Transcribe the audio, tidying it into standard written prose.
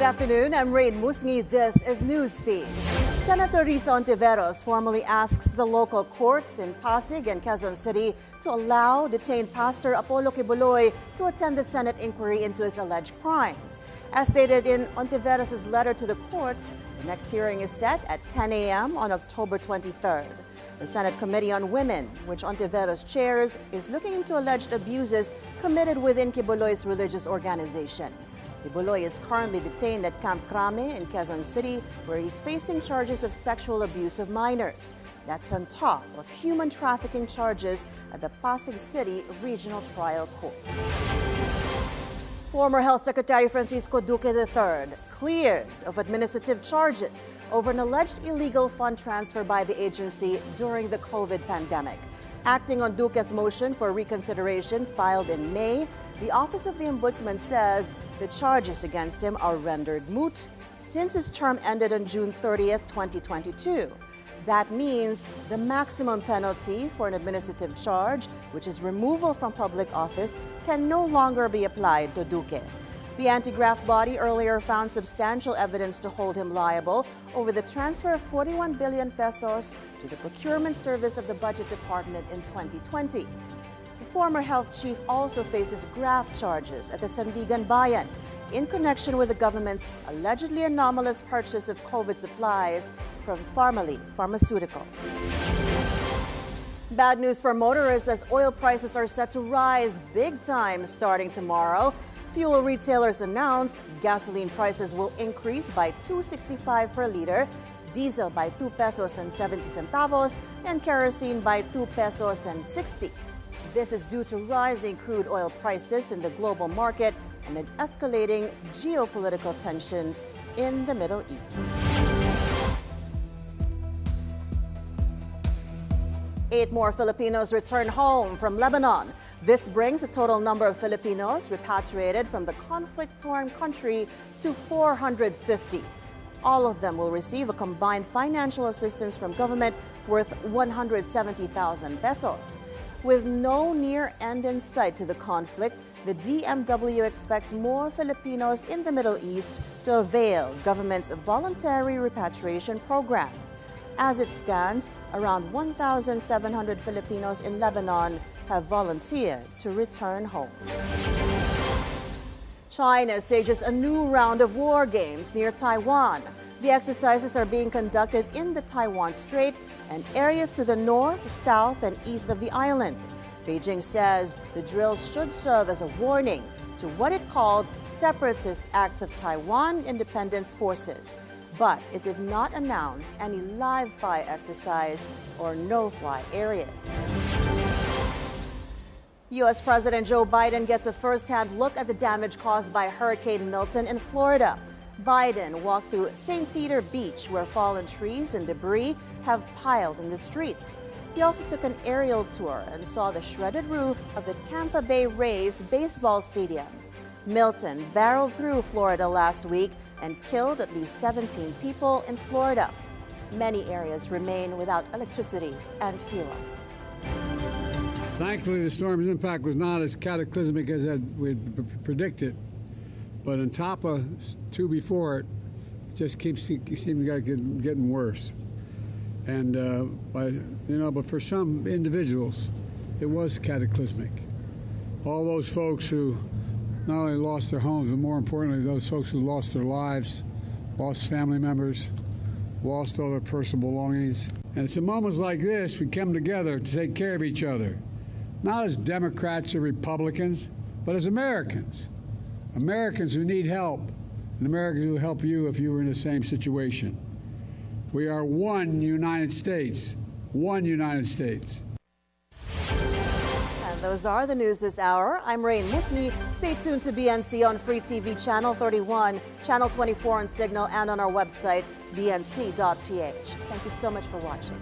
afternoon. I'm Raine Musñgi. This is Newsfeed. Senator Hontiveros formally asks the local courts in Pasig and Quezon City to allow detained Pastor Apollo Quiboloy to attend the Senate inquiry into his alleged crimes. As stated in Hontiveros' letter to the courts, the next hearing is set at 10 a.m. on October 23rd. The Senate Committee on Women, which Hontiveros chairs, is looking into alleged abuses committed within Quiboloy's religious organization. Quiboloy is currently detained at Camp Crame in Quezon City, where he's facing charges of sexual abuse of minors. That's on top of human trafficking charges at the Pasig City Regional Trial Court. Former Health Secretary Francisco Duque III cleared of administrative charges over an alleged illegal fund transfer by the agency during the COVID pandemic. Acting on Duque's motion for reconsideration filed in May, the Office of the Ombudsman says the charges against him are rendered moot since his term ended on June 30th, 2022. That means the maximum penalty for an administrative charge, which is removal from public office, can no longer be applied to Duque. The anti-graft body earlier found substantial evidence to hold him liable over the transfer of 41 billion pesos to the procurement service of the Budget Department in 2020. The former health chief also faces graft charges at the Sandigan Bayan in connection with the government's allegedly anomalous purchase of COVID supplies from Pharmaly Pharmaceuticals. Bad news for motorists as oil prices are set to rise big time starting tomorrow. Fuel retailers announced gasoline prices will increase by 2.65 per liter, diesel by 2 pesos and 70 centavos, and kerosene by 2 pesos and 60. This is due to rising crude oil prices in the global market amid escalating geopolitical tensions in the Middle East. 8 more Filipinos return home from Lebanon. This brings the total number of Filipinos repatriated from the conflict-torn country to 450. All of them will receive a combined financial assistance from government worth 170,000 pesos. With no near end in sight to the conflict, the DMW expects more Filipinos in the Middle East to avail government's voluntary repatriation program. As it stands, around 1,700 Filipinos in Lebanon have volunteered to return home. China stages a new round of war games near Taiwan. The exercises are being conducted in the Taiwan Strait and areas to the north, south, and east of the island. Beijing says the drills should serve as a warning to what it called separatist acts of Taiwan independence forces. But it did not announce any live-fire exercise or no-fly areas. U.S. President Joe Biden gets a first-hand look at the damage caused by Hurricane Milton in Florida. Biden walked through St. Peter Beach, where fallen trees and debris have piled in the streets. He also took an aerial tour and saw the shredded roof of the Tampa Bay Rays baseball stadium. Milton barreled through Florida last week and killed at least 17 people in Florida. Many areas remain without electricity and fuel. Thankfully, the storm's impact was not as cataclysmic as we'd predicted. But on top of 2 before it, just seeming to getting worse. And but for some individuals, it was cataclysmic. All those folks who not only lost their homes, but more importantly, those folks who lost their lives, lost family members, lost all their personal belongings. And it's in moments like this we come together to take care of each other, not as Democrats or Republicans, but as Americans. Americans who need help, and Americans who will help you if you were in the same situation. We are one United States. One United States. And those are the news this hour. I'm Raine Musñgi. Stay tuned to BNC on Free TV Channel 31, Channel 24 on Cignal, and on our website, bnc.ph. Thank you so much for watching.